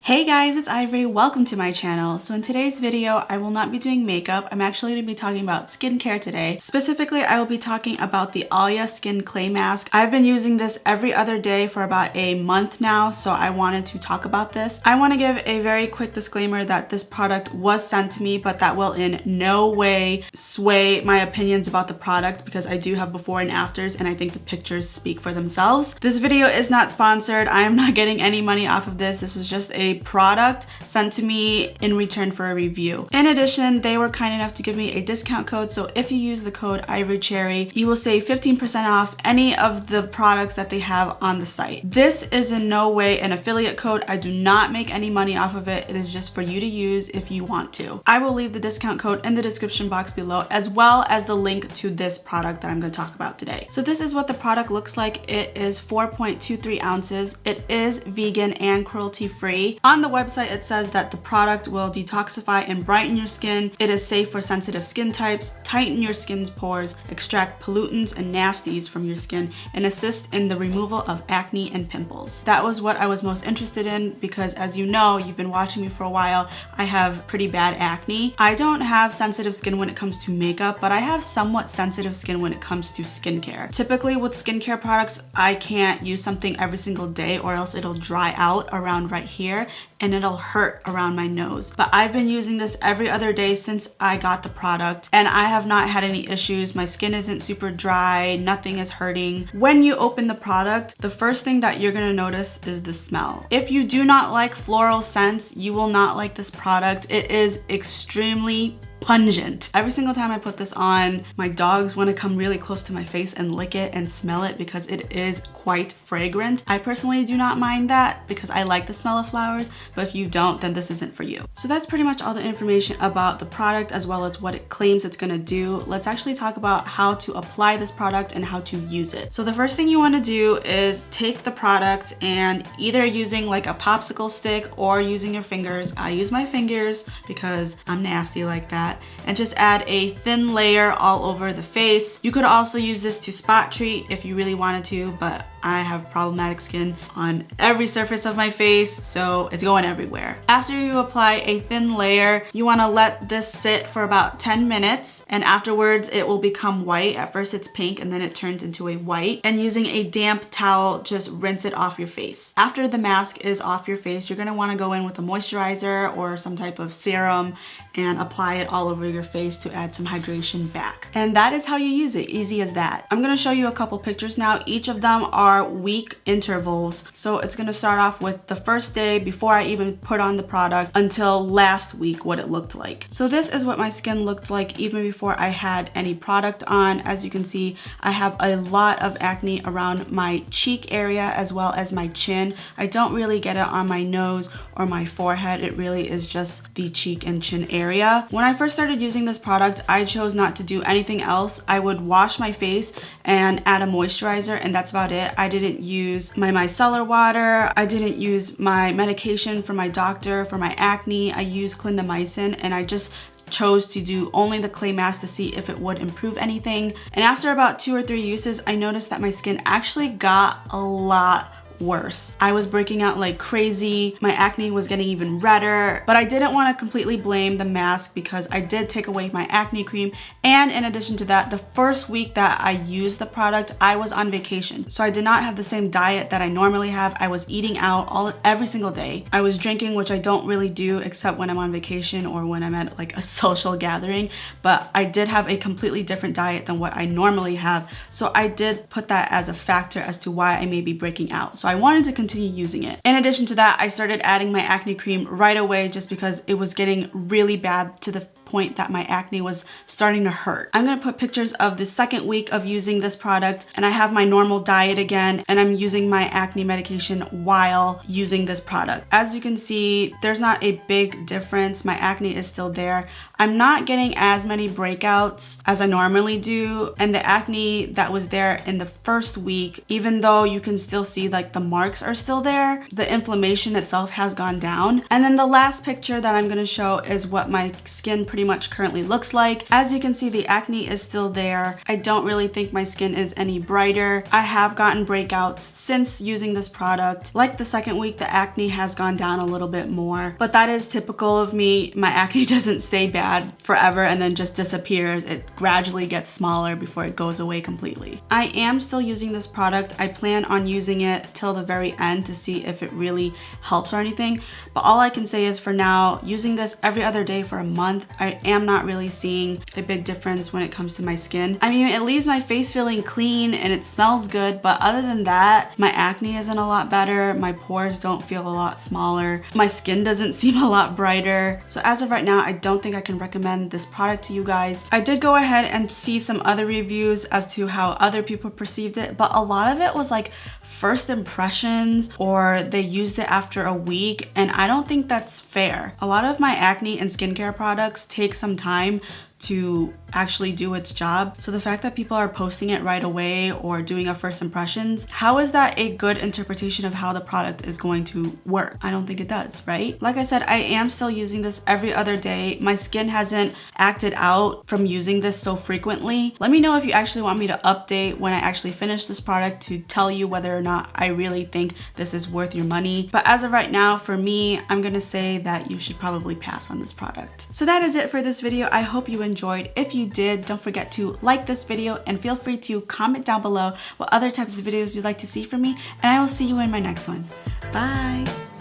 Hey guys, it's Ivory. Welcome to my channel. So in today's video, I will not be doing makeup. I'm actually going to be talking about skincare today. Specifically, I will be talking about the Alya Skin Clay Mask. I've been using this every other day for about a month now, so I wanted to talk about this. I want to give a very quick disclaimer that this product was sent to me, but that will in no way sway my opinions about the product because I do have before and afters, and I think the pictures speak for themselves. This video is not sponsored. I am not getting any money off of this. This is just a product sent to me in return for a review. In addition, they were kind enough to give me a discount code, so if you use the code IvoryCherry, you will save 15% off any of the products that they have on the site. This is in no way an affiliate code. I do not make any money off of it. It is just for you to use if you want to. I will leave the discount code in the description box below, as well as the link to this product that I'm going to talk about today. So this is what the product looks like. It is 4.23 ounces. It is vegan and cruelty free. On the website, it says that the product will detoxify and brighten your skin. It is safe for sensitive skin types, tighten your skin's pores, extract pollutants and nasties from your skin, and assist in the removal of acne and pimples. That was what I was most interested in because, as you know, you've been watching me for a while, I have pretty bad acne. I don't have sensitive skin when it comes to makeup, but I have somewhat sensitive skin when it comes to skincare. Typically with skincare products, I can't use something every single day or else it'll dry out around right here and it'll hurt around my nose. But I've been using this every other day since I got the product and I have not had any issues. My skin isn't super dry, nothing is hurting. When you open the product, the first thing that you're gonna notice is the smell. If you do not like floral scents, you will not like this product. It is extremely pungent. Every single time I put this on, my dogs want to come really close to my face and lick it and smell it because it is quite fragrant. I personally do not mind that because I like the smell of flowers, but if you don't, then this isn't for you. So that's pretty much all the information about the product as well as what it claims it's gonna do. Let's actually talk about how to apply this product and how to use it. So the first thing you want to do is take the product and either using like a popsicle stick or using your fingers. I use my fingers because I'm nasty like that. And just add a thin layer all over the face. You could also use this to spot treat if you really wanted to, but I have problematic skin on every surface of my face, so it's going everywhere. After you apply a thin layer, you want to let this sit for about 10 minutes, and afterwards it will become white. At first it's pink and then it turns into a white, and using a damp towel, just rinse it off your face. After the mask is off your face, you're going to want to go in with a moisturizer or some type of serum and apply it all over your face to add some hydration back. And that is how you use it, easy as that. I'm gonna show you a couple pictures now. Each of them are week intervals. So it's gonna start off with the first day before I even put on the product until last week, what it looked like. So this is what my skin looked like even before I had any product on. As you can see, I have a lot of acne around my cheek area as well as my chin. I don't really get it on my nose or my forehead. It really is just the cheek and chin area. When I first started using this product, I chose not to do anything else. I would wash my face and add a moisturizer, and that's about it. I didn't use my micellar water. I didn't use my medication from my doctor for my acne. I used clindamycin, and I just chose to do only the clay mask to see if it would improve anything. And after about 2 or 3 uses, I noticed that my skin actually got a lot worse. I was breaking out like crazy. My acne was getting even redder, but I didn't want to completely blame the mask because I did take away my acne cream. And in addition to that, the first week that I used the product, I was on vacation. So I did not have the same diet that I normally have. I was eating out every single day. I was drinking, which I don't really do except when I'm on vacation or when I'm at like a social gathering, but I did have a completely different diet than what I normally have. So I did put that as a factor as to why I may be breaking out. So I wanted to continue using it. In addition to that, I started adding my acne cream right away just because it was getting really bad to the point that my acne was starting to hurt. I'm gonna put pictures of the second week of using this product, and I have my normal diet again, and I'm using my acne medication while using this product. As you can see, there's not a big difference. My acne is still there. I'm not getting as many breakouts as I normally do, and the acne that was there in the first week, even though you can still see like the marks are still there, the inflammation itself has gone down. And then the last picture that I'm gonna show is what my skin pretty much currently looks like. As you can see, the acne is still there. I don't really think my skin is any brighter. I have gotten breakouts since using this product. Like the second week, the acne has gone down a little bit more, but that is typical of me. My acne doesn't stay bad forever and then just disappears. It gradually gets smaller before it goes away completely. I am still using this product. I plan on using it till the very end to see if it really helps or anything, but all I can say is for now, using this every other day for a month, I am not really seeing a big difference when it comes to my skin. I mean, it leaves my face feeling clean and it smells good, but other than that, my acne isn't a lot better. My pores don't feel a lot smaller. My skin doesn't seem a lot brighter. So as of right now, I don't think I can recommend this product to you guys. I did go ahead and see some other reviews as to how other people perceived it, but a lot of it was like first impressions, or they used it after a week, and I don't think that's fair. A lot of my acne and skincare products take some time to actually do its job. So the fact that people are posting it right away or doing a first impressions, how is that a good interpretation of how the product is going to work? I don't think it does, right? Like I said, I am still using this every other day. My skin hasn't acted out from using this so frequently. Let me know if you actually want me to update when I actually finish this product to tell you whether or not I really think this is worth your money. But as of right now, for me, I'm gonna say that you should probably pass on this product. So that is it for this video. I hope you enjoyed. If you did, don't forget to like this video and feel free to comment down below what other types of videos you'd like to see from me, and I will see you in my next one. Bye!